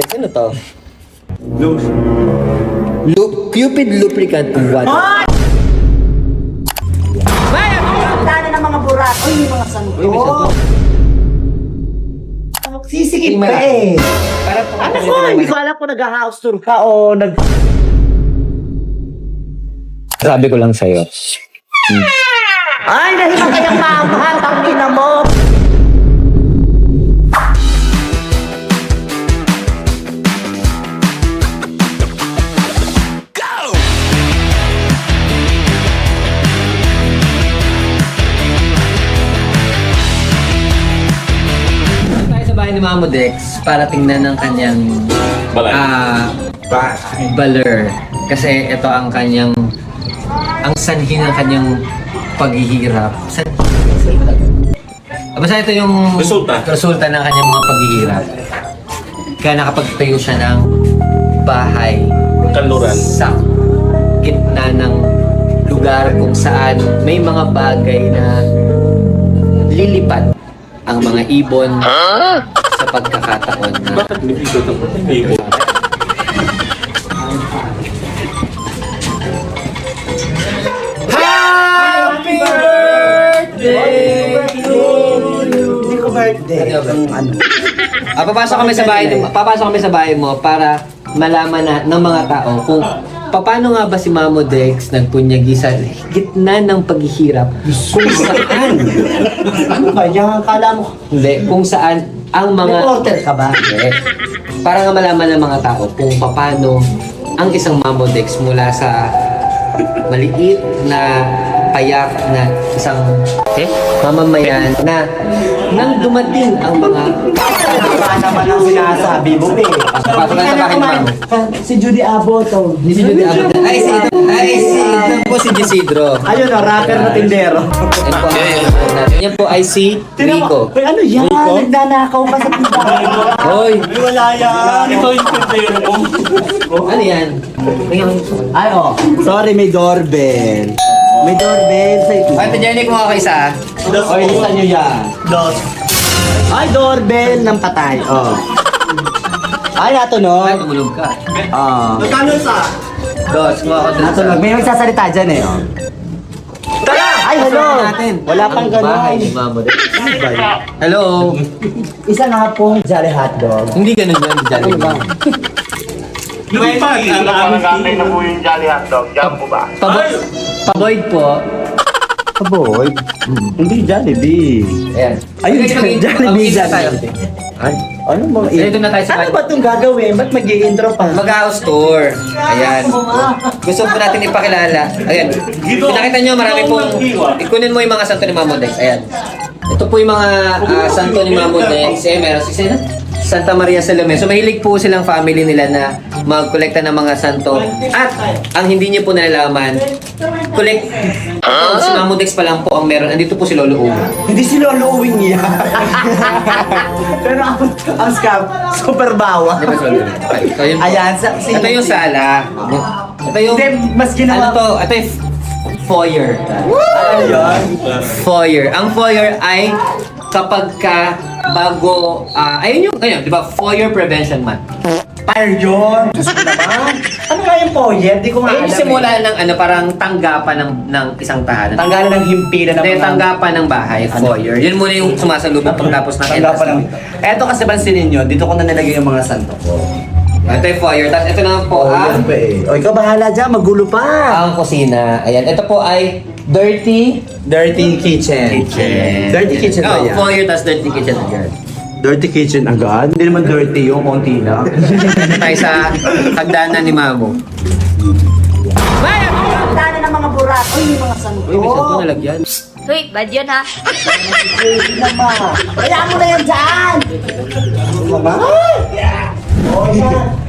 Ano to? Cupid lubricant 1. Dali ng mga burak. Uy, yung mga santo. Uy, may santo. Sisikip Tingnan ka mo. eh. Para po. Ano ko? Hindi ko alam kung nag-house tour ka o nag... Sabi ko lang sa'yo. Ay, dahil ba kayang mamahal ang ina mo? Tayo sa bahay ni Mamo Dex para tingnan ng kanyang baler. Kasi ito ang kanyang sanhi ng kanyang paghihirap. Basta ito yung resulta ng kanyang mga paghihirap. Kaya nakapagtayo siya ng bahay Kanluran. sa gitna ng lugar kung saan may mga bagay na lilipad ang mga ibon sa pagkakataon na Bakit bibigyan ka pa ng ibon? Happy birthday Hindi ko birthday. Ano? Papasok kami sa bahay mo para malaman na ng mga tao kung paano nga ba si Mamo Dex nagpunyagi sa gitna ng paghihirap kung saan Ano ba yan? Kala mo... kung saan ang mga Reporter ka ba? Hindi. Para nga malaman ng mga tao kung paano ang isang Mamo Dex mula sa maliit na payak na isang mamamayan na nang dumating ang mga Tama naman ang sinasabi mo, eh. Pasok ka sa bahay ni Mamo. Si Judy Aboto. Si Judy Abad. Ito po si Gisidro. Ayun o, rapper na tindero. Yan po, yan po ay si Rico. Uy, ano yan? Nagnanakaw ka sa tindahan. Hoy, Wala yan. Ito yung tindero mo. ano yan? Ay, oh. Sorry, may doorbell. May doorbell sa ito. Ate Jenny, kung ako isa. O, ilisan nyo yan. Ay, doorbell ng patay. Oh. Ay, Ay, natunog. tumulog ka. Oh. Dos, kung ako dun sa... Natunog. May magsasalita dyan eh. Oh. Ay, hello. natin. Wala pang Ang bahay ni ganon. Mamo Dex. Hello. Isa nga pong Jolly Hotdog. Hindi ganun yan, Johnny. Ano ba? Lumipad ang aming Nagamit na po yung Jolly Hotdog. Diyan po ba? Paboyd po. Aboy. Hindi Jollibee. Ayan. Ayun, Okay, Jollibee, okay, tayo. Jollibee. Ay, ano bang Dito na tayo sa Ano bahay. ba itong gagawin? Ba't mag-i-intro pa? Mag-house tour. Ayan. Gusto po natin ipakilala. Ayan. Pinakita nyo, marami pong... Ikunin mo yung mga santo ni Mamo Dex. Ayan. Ito po yung mga santo ni Mamo Dex. Meron si Santa Maria Salome. So mahilig po silang family nila na magkolekta ng mga santo. At ang hindi nyo po nalalaman, si Mamo Dex pa lang po ang meron. Andito po si Lolo Ugo. Hindi si Lolo Uwing niya. Pero ang scam, super bawa. Di ba si Lolo Ugo? Okay. So, yun po. Ayan, Ito yung sala. Ito yung... Hindi, mas ginawa- Ano to? Ito yung foyer. Ano yun? Foyer. Ang foyer ay kapag ka bago... ayun, di ba? Foyer Prevention Month. Fire yun. Diyos ko naman. Ano nga yung poyer? Di ko nga alam. Yung simula ng parang tanggapan ng isang tahanan. Tanggalan ng himpilan ng Hindi, mga... tanggapan ng bahay, foyer. Yun muna yung sumasalubong pagtapos ng Tanggapan ng... entrance. Eto kasi pansinin nyo, dito ko na nilagay yung mga santo ko. Ito yung foyer. Tapos ito naman po ang... O, ikaw bahala dyan, magulo pa. Ang kusina. Ayan. Ito po ay dirty Dirty kitchen. Dirty kitchen ba yan? Foyer, tapos dirty kitchen agad. Dirty kitchen agad? Hindi naman dirty yung konti lang. Ito tayo sa hagdanan ni Mamo. Dali ng mga burak. Uy, yung mga santo. Uy, may santo nalagyan. Hoy, bad yun ha. Kaya mo na yan dyan! Mama?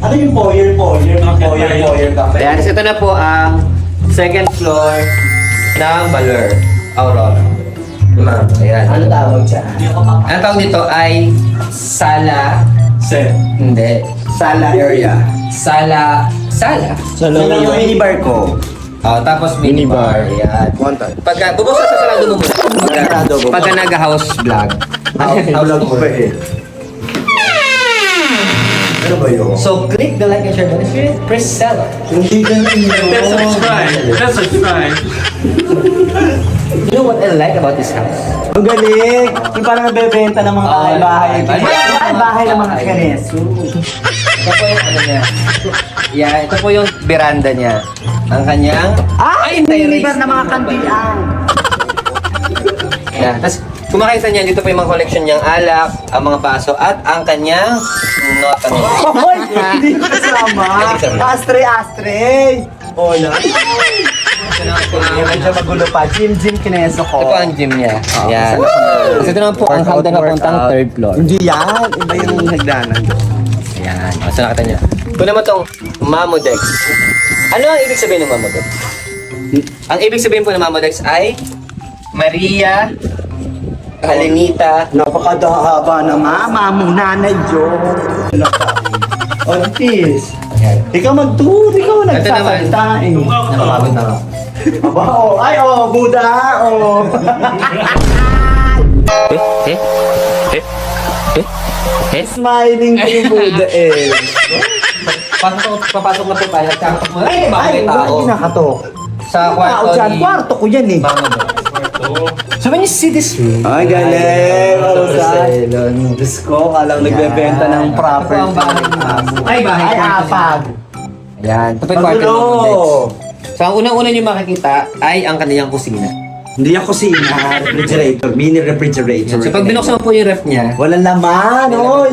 Ano yung foyer? Foyer cafe? Ayan, so ito na po ang second floor ng Baler, Aurora. Ayan. Ano tawag dyan? Ang tawag nito ay sala. Hindi. Sala area. Sala. Sala yung minibar ko. Tapos minibar. Ayan. Pagka, bubuksan sa sarado mo muna. Pagka nag-house vlog. Vlog ko pa eh. Ano ba yun? So, click the like and share button. Press sell. Hindi ganun yun. Let's subscribe. Let's subscribe. You know what I like about this house? Ang galing! Yung parang nabebenta ng mga bahay-bahay. Bahay-bahay ng mga kaneso. Ito po yung ano niya. Yeah, ito po yung veranda niya. Ang kanyang Ay, nilibar ng mga kantian. yeah. Tapos, kung makikita niya, dito po yung mga collection niyang alak, ang mga baso, at ang kanyang nota. Hoy! Hindi ko kasama. Astray! Oh, na. Medyo magulo pa. Gym kineso ko. Ito po ang gym niya. Yan. Kasi ito naman po ang hagdan na puntang third floor. Hindi yan. Iba yung hagdanan. Ayan. So nakita niyo. Ito naman itong Mamodex. Ano ang ibig sabihin ng Mamodex? Ang ibig sabihin po ng Mamodex ay Maria Kalinita. Napakadahaba na mama mo, nanay Diyos. Ortiz. Ikaw mag-tour. Ikaw nagsasalita eh. Nakapagod na ako. Aba, oh. Ay, oh. Buda, oh. Smiling ko yung Buda eh. Papasok na po tayo. Nagkakatok mo. Ay, bakit may tao? Ay, nakatok. Sa Tao kwarto dyan. ni Kwarto ko yan eh. Mamodex. So when you see this room, Ay, galing! Diyos ko, alam nagbebenta ng property. Ito po ang bahay ni Mamo. Ay, bahay Ay, ko. apag. Ayan. Ito po yung kwarto ni Mamodex. So ang unang-una niyo makikita ay ang kanyang kusina. Hindi ako kusina, refrigerator, mini refrigerator. So pag binuksan mo po yung ref niya, Walang laman, oy!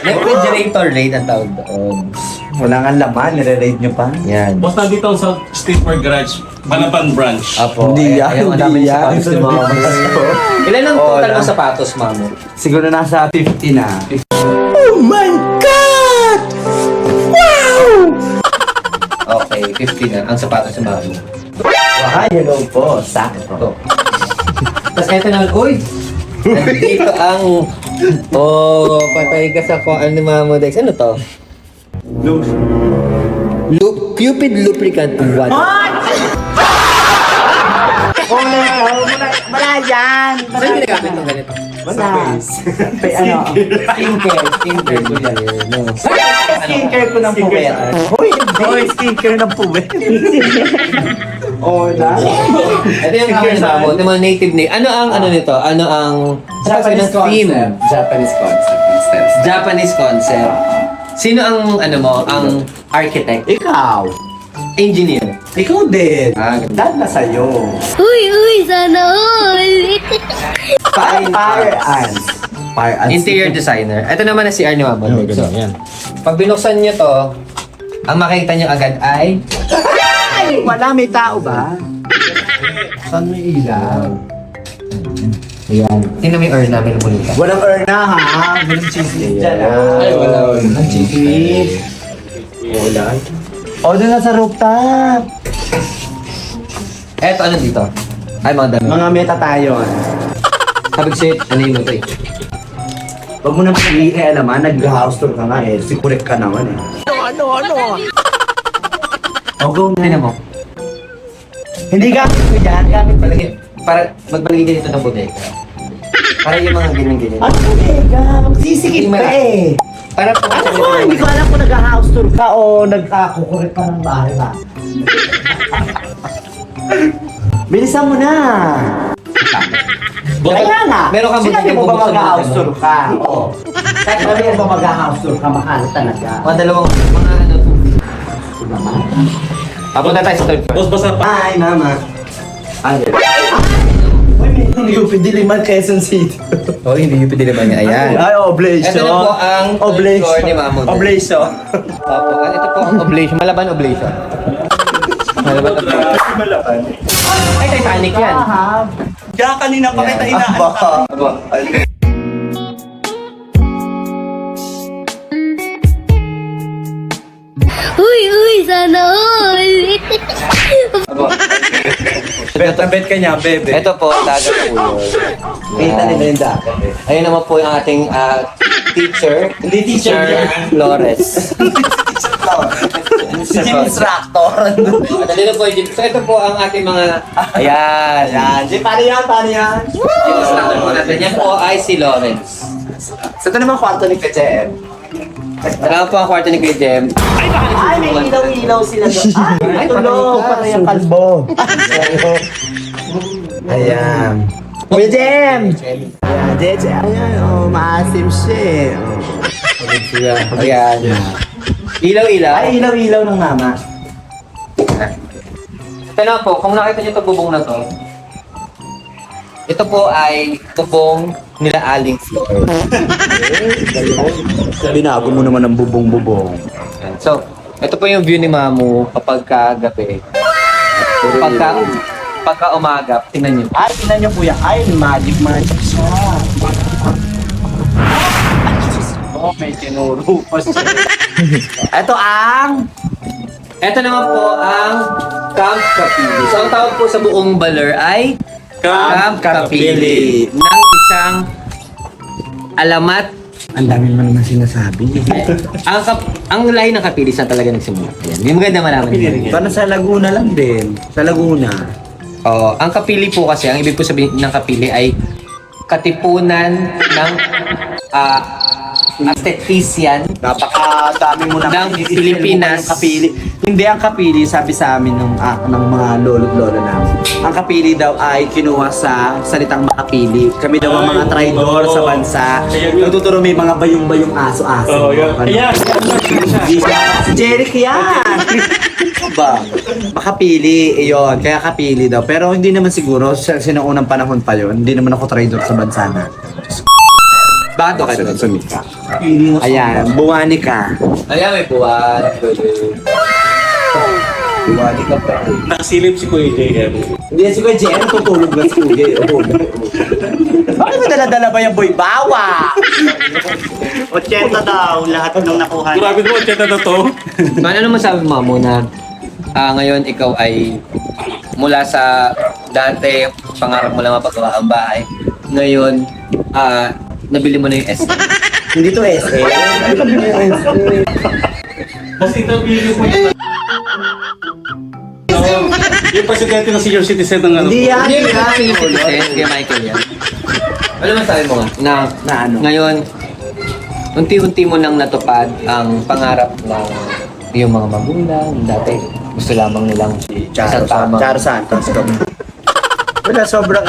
refrigerator raid ang tawag doon. Wala nga laman, nire-raid nyo pa. Yan. Boss, nandito ang sa Stepper Garage, Palapan Branch. Apo. Hindi yan, Ayun, ang hindi dami yan. sapatos ni Mamo. Ilan ang Oo, total na. mo sapatos, Mamo? Siguro nasa 50 na. Oh my God! Okay, 50 na. Ang sapatos ni Mamo. Ay, hello po, sakto. Tapos eto naman, uy! Nandito ang... Oh, patay ka sa kung ano ni Mamo Dex. Ano to? Cupid Lubricant 1. Wala yan! Saan ginagamit ng ganito? Wala. Ano? Skincare ko yan. No. Skincare ko ng puwet. Hoy, hindi. Skincare ng puwet. Oh, na? Ito yung camera sa mo, yung mga native name. Ano ang ano nito? Ano ang Japanese theme? concept. Japanese concept. Japanese concept. Sino ang ano mo, ang architect? Ikaw. Engineer. Ikaw din. Ah, Dahil na sa'yo. Uy, sana all! Fire ants. Fire ants. Interior designer. Ito naman na si Arnie Mamo. So, pag binuksan nyo to, ang makikita nyo agad ay Ay, wala, may tao ba? Saan may ilaw? ayan. Tingnan mo yung urn namin ng bonita. Walang urna ha. Walang chismis dyan ha. Ay, wala. Ang chismis. Wala. O, doon na sa rooftop. Eto, ano dito? Ay, mga dami. Mga meta tayo. Sabi ko sa'yo, ano yung ito eh? Huwag mo naman i-alaman, nag-house tour ka nga eh. Sikurek ka naman eh. O, go na. Tingnan mo. Hindi gamit ko yan, gamit ko Palagi, para magbalagay dito ng bodega. Para yung mga ganyan-ganyan. Ano bodega? Magsisikip ka eh. Para po Ano ko? Hindi ko alam kung nag-house tour ka o nag-kukurik ka ng bahay ba. Bilisan mo na. Kaya nga. Meron kang Sinabi bodega mo ba bubuksan mag-house natin, tour ka? Oo. Sinabi mo ba mag-house tour ka? Mahal talaga. Mga dalawang, mga ano. Ito naman. Papunta tayo sa third floor. Boss, basta pa. Hi, mama. Ay, may UP Diliman, Quezon City. Oh, hindi yung pwede naman niya. Ayan. Ay, oblation. Ito na po ang third floor ni Mamo. Oblation. Opo, ito po ang oblation. Malaban oblation. Malaban oblation. Ay, Titanic yan. Kaya kanina pa kita inaan. Aba. Uy, sana all! Aba. Bet na bet ka niya, bebe. Ito po, dagat po yun. Kita nila yung dagat eh. Ayun naman po yung ating teacher. Hindi teacher yan. Flores. Si gym instructor. Nandito po yung gym. So ito po ang ating mga... Ayan. Yan. Di, paano yan? Paano yan? Gym instructor po natin. Yan po ay si Lawrence. So ito naman kwarto ni Kechem. Saka po ang kwarto ni Kuya Jem. Ay, may ilaw-ilaw sila doon. Ay, tulog. Para yung kalbo. Ayan. Kuya Jem! Ayan, Jeje. Ayan, oh, maasim siya eh. Oh. Ayan. Ilaw-ilaw. Ay, ilaw-ilaw ng mama. Ito na po, kung nakita niyo ito bubong na to, ito po ay bubong nila Aling Flor. Binago mo naman ang bubong-bubong. So, ito po yung view ni Mamu kapag gabi. Pagka umaga, tingnan niyo. Ay, tingnan niyo kuya. Ay, magic siya. Oh, may tinuro pa siya. Ito ang... Ito naman po ang Camp Kapili. So, ang tawag po sa buong Baler ay Camp Kapili. Ng isang alamat. Ang dami mo naman sinasabi. Ang lahi ng Kapili saan talaga nagsimula. Yan. Hindi maganda malaman niyo. Parang sa Laguna lang din. Sa Laguna. Oo. Ang Kapili po kasi, ang ibig po sabihin ng Kapili ay katipunan ng Aesthetian Napakadami mo ng naman. Pilipinas. Ang kapili. Hindi ang kapili, sabi sa amin ng mga lolo-lolo namin. Ang kapili daw ay kinuha sa salitang makapili. Kami daw ang mga traidor sa bansa. Nagtuturo may mga bayong-bayong aso-aso. Oh, yeah. Ano? Ayan. Si Jeric yan! ba? Makapili, iyon. Kaya kapili daw. Pero hindi naman siguro, sinuunang panahon pa yon. Hindi naman ako traidor sa bansa na. Bakit ka doon? Sumika. Ayan, buwani ka. Ayan, may buwan. Buwani ka pa. Nakasilip si Kuya JM. Hindi si Kuya Jen, tutulog na si Kuya. Bakit mo dala-dala ba yung boy? Bawa! 80 daw, lahat ng nakuha. Grabe naman, chat na to. Ano naman sabi mo na ngayon ikaw ay mula sa dati pangarap mo lang mapagawa ang bahay. Ngayon, nabili mo na yung SM. Hindi to SA. Mas interview mo yun. Yung presidente ng senior citizen ng ano. Hindi yan. Hindi yung senior citizen, kay Michael yan. Ano man sabi mo nga? Na ano? Ngayon, unti-unti mo nang natupad ang pangarap ng iyong mga magulang. Dati, gusto lamang nilang isang tamang. Charo Santos. Wala, sobrang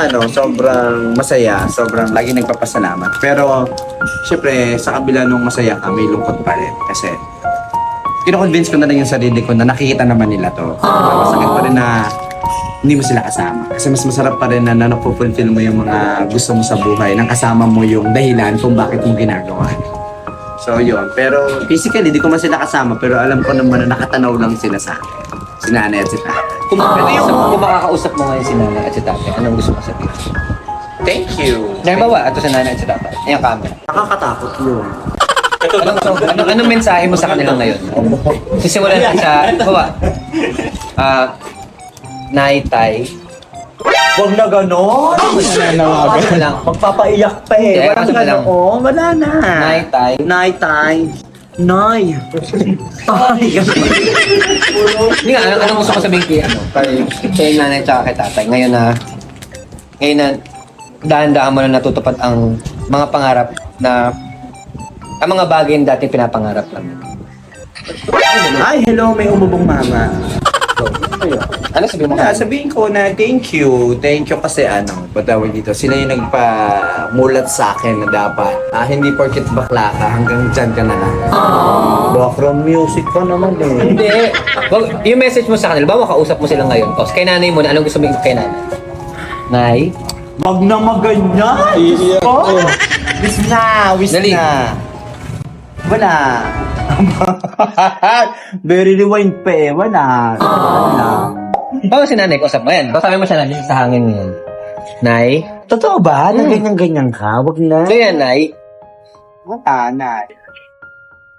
masaya. Sobrang lagi nagpapasalamat. Pero, syempre, sa kabila nung masaya ka, may lungkot pa rin. Kasi, kino-convince ko na lang yung sarili ko na nakikita naman nila to. Masakit pa rin na hindi mo sila kasama. Kasi mas masarap pa rin na napufulfill mo yung mga gusto mo sa buhay nang kasama mo yung dahilan kung bakit mo ginagawa. So, yun. Pero, physically, di ko man sila kasama. Pero alam ko naman na nakatanaw lang sila sa akin. Si nanay at si tatay. Kung makakausap mo ngayon si nanay at si tatay, anong gusto mo sabihin? Thank you. Halimbawa, ito si nanay at si tatay. Ayan yung camera. Nakakatakot yun. Anong mensahe mo sa kanila ngayon? Sisimulan natin sa, bawa, Nay, Tay. Huwag na gano'n. Ano lang? Magpapaiyak pa eh. Yeah, Walang ano lang? gano'n. Wala na. Nay, Tay. Nay, tay. Nay. Tay. Hindi nga, anong gusto ko sabihin kay nanay at kay tatay? Ngayon na dahan-dahan mo na natutupad ang mga pangarap na ang mga bagay na dati pinapangarap lang. Ay, hello. May umubong mama. Ano sabihin mo? Sabihin ko na thank you. Thank you kasi patawag dito. Sila yung nagpamulat sa akin na dapat. Hindi porket bakla ka, hanggang dyan ka na lang. Background music pa naman eh. Hindi. Yung message mo sa kanila, ba makausap mo sila ngayon? O, kay nanay mo na, anong gusto mo kay nanay? Nay? Wag na maganyan. Oh, wish na. Wish Dali. na. Wala. Very rewind pa eh. Wala. Wala. Bawa si nanay, kausap mo yan. Kausapin mo siya nanay sa hangin ngayon. Nay? Totoo ba? Na ganyan-ganyan ka? Wag na. So yan, Nay. Wala na.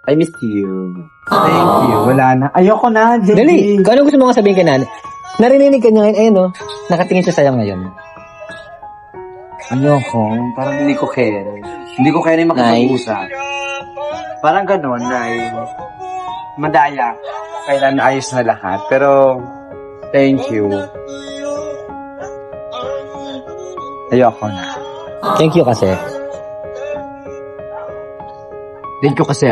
I miss you. Thank you. Wala na. Ayoko na. Dali. Kung ano gusto mo nga sabihin kay nanay? Narinig ka niya ngayon, ayun o. Nakatingin siya sa'yo ngayon. Ayoko. Parang hindi ko care. Hindi ko care yung makapag-usap. Parang gano'n na madaya. Kailan ayos na lahat. Pero, thank you. Ayoko na. Thank you kasi. Thank you kasi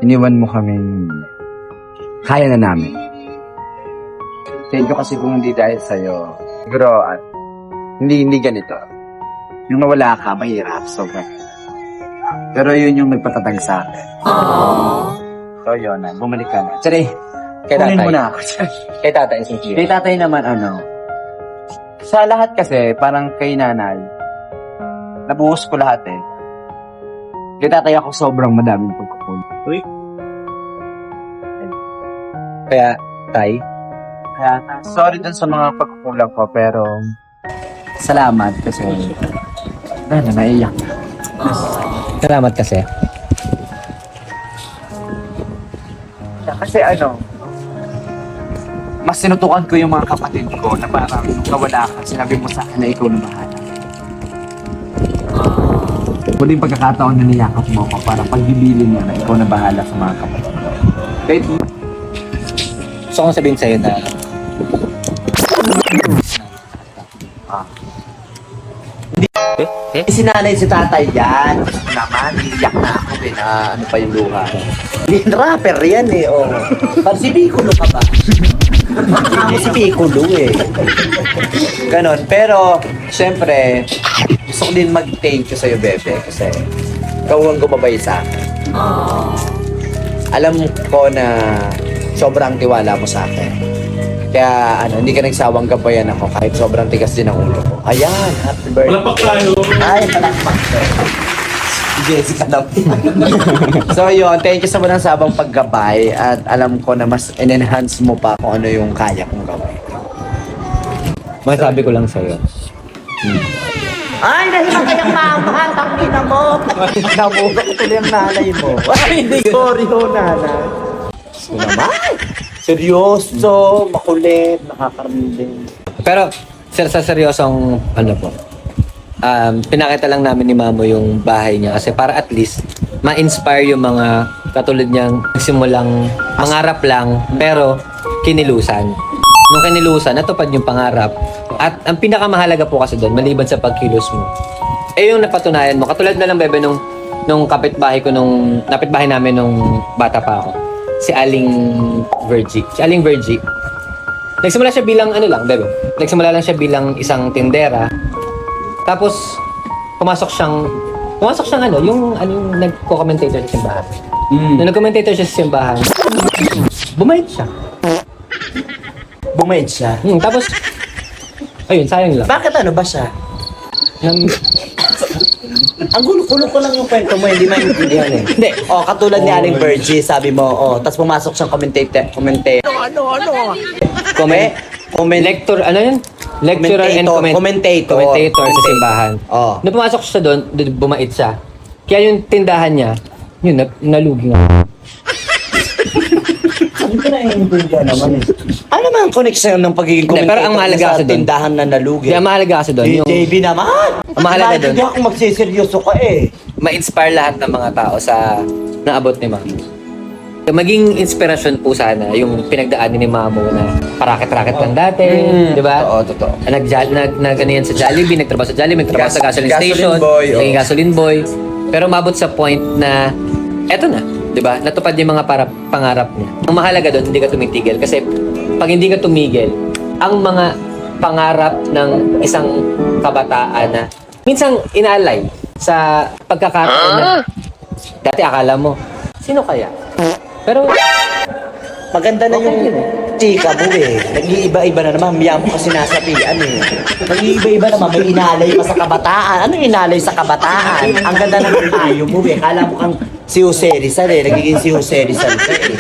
iniwan mo kaming kaya na namin. Thank you kasi kung hindi dahil sa'yo. Siguro, at hindi ganito. Yung nawala ka, mahirap. Sobrang. Pero yun yung nagpatatag sa akin. So yun na, bumalik ka na. Tsari, Kay kunin tatay. mo na ako. Kay tatay, sincere. Kay tatay naman, sa lahat kasi, parang kay nanay, nabuhos ko lahat eh. Kay tatay ako sobrang madaming pagkukunin. Kaya, tay, Kaya, sorry dun sa mga pagkukulang ko, pero salamat kasi naiyak na. salamat kasi. Kasi mas sinutukan ko yung mga kapatid ko na parang nung nawala ka, sinabi mo sa akin na ikaw na bahala. Muling pagkakataon na niyakap mo ko, parang pagbibilin niya na ikaw na bahala sa mga kapatid ko. Kahit Gusto kong sabihin sa'yo na sinanay si tatay yan. Naman, iyak na ako na ano pa yung luha. Hindi, rapper yan eh. Oh. Parang si Piccolo ka ba? Hindi si Piccolo eh. Ganon. Pero, syempre, gusto ko din mag-thank you sa'yo, Bebe. Kasi, ikaw ang gumabay sa akin. Alam ko na sobrang tiwala mo sa akin. Kaya hindi ka nagsawang gabayan ako kahit sobrang tigas din ang ulo ko. Ayan, happy birthday. Palakpak tayo. Ay, palakpak. Jessica lang. So yun, thank you sa walang sabang paggabay at alam ko na mas enhance mo pa kung ano yung kaya kong gawin. masabi ko lang sa'yo. Ay, dahil kayang mamahal, tangina mo. Namura ko tuloy ang nanay mo. Ay, hindi. Sorry ho, nanay. So naman. Seryoso, makulit, nakakarinig. Pero, sir, sa seryosong, pinakita lang namin ni Mamo yung bahay niya kasi para at least ma-inspire yung mga katulad niyang simulang mangarap lang pero kinilusan. Nung kinilusan, natupad yung pangarap. At ang pinakamahalaga po kasi doon, maliban sa pagkilos mo, yung napatunayan mo. Katulad na lang, Bebe, nung kapitbahay ko, napitbahay namin nung bata pa ako. Si Aling Virgie. Nagsimula siya bilang, Bebe? Nagsimula lang siya bilang isang tindera. Tapos, pumasok siyang yung nagko-commentator sa simbahan. Nung nag-commentator siya sa simbahan, bumait siya. Bumait siya. Tapos, ayun, sayang lang. Bakit ano ba siya? Ang gulo-gulo ko lang yung kwento mo, hindi maintindihan eh. Hindi. Katulad ni Aling Virgie, sabi mo, tapos pumasok siyang commentator. Lecturer and Commentator. commentator sa simbahan. Oh. Nung pumasok siya doon, bumait siya. Kaya yung tindahan niya, yun, nalugi nga. Hindi ko naiintindihan naman eh. Ano naman ang connection ng pagiging Hindi, commentator pero ang mahalaga sa kasi doon, tindahan na nalugi? Kaya mahalaga kasi doon, yung JB naman! Ang mahalaga doon, hindi ako magsiseryoso ka eh. ma-inspire lahat ng mga tao sa naabot ni Mamo. Maging inspirasyon po sana yung pinagdaanin ni Mamo na parakit-rakit lang dati, di ba? Totoo. Nag-ano yan sa Jollibee, nagtrabaho sa Jollibee, nagtrabaho sa gasoline Gasoline station, boy, naging gasoline boy. Pero mabot sa point na, eto na, di ba? Natupad yung mga pangarap niya. Ang mahalaga doon, hindi ka tumitigil. Kasi pag hindi ka tumigil, ang mga pangarap ng isang kabataan na minsan inalay sa pagkakataon na dati akala mo, sino kaya? Pero Maganda na yung chika mo eh. Nag-iiba-iba na naman. Miya mo kasi nasabihan eh. Nag-iiba-iba naman. May inalay pa sa kabataan. Ano yung inalay sa kabataan? Ang ganda naman tayo mo eh. Kala mo kang si Jose Rizal eh. Nagiging si Jose Rizal ka eh.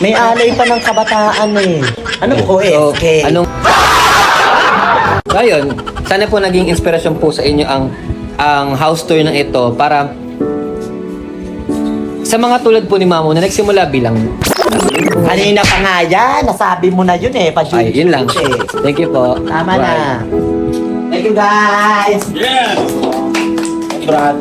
May alay pa ng kabataan eh. Ano po eh? So, Okay. So, ayun, sana po naging inspirasyon po sa inyo ang house tour na ito para sa mga tulad po ni Mamo na nagsimula bilang Kanina pa nga yan. Nasabi mo na yun eh. ay, yun lang. Thank you po. Tama Bye. na. Thank you guys. Yeah! Brad.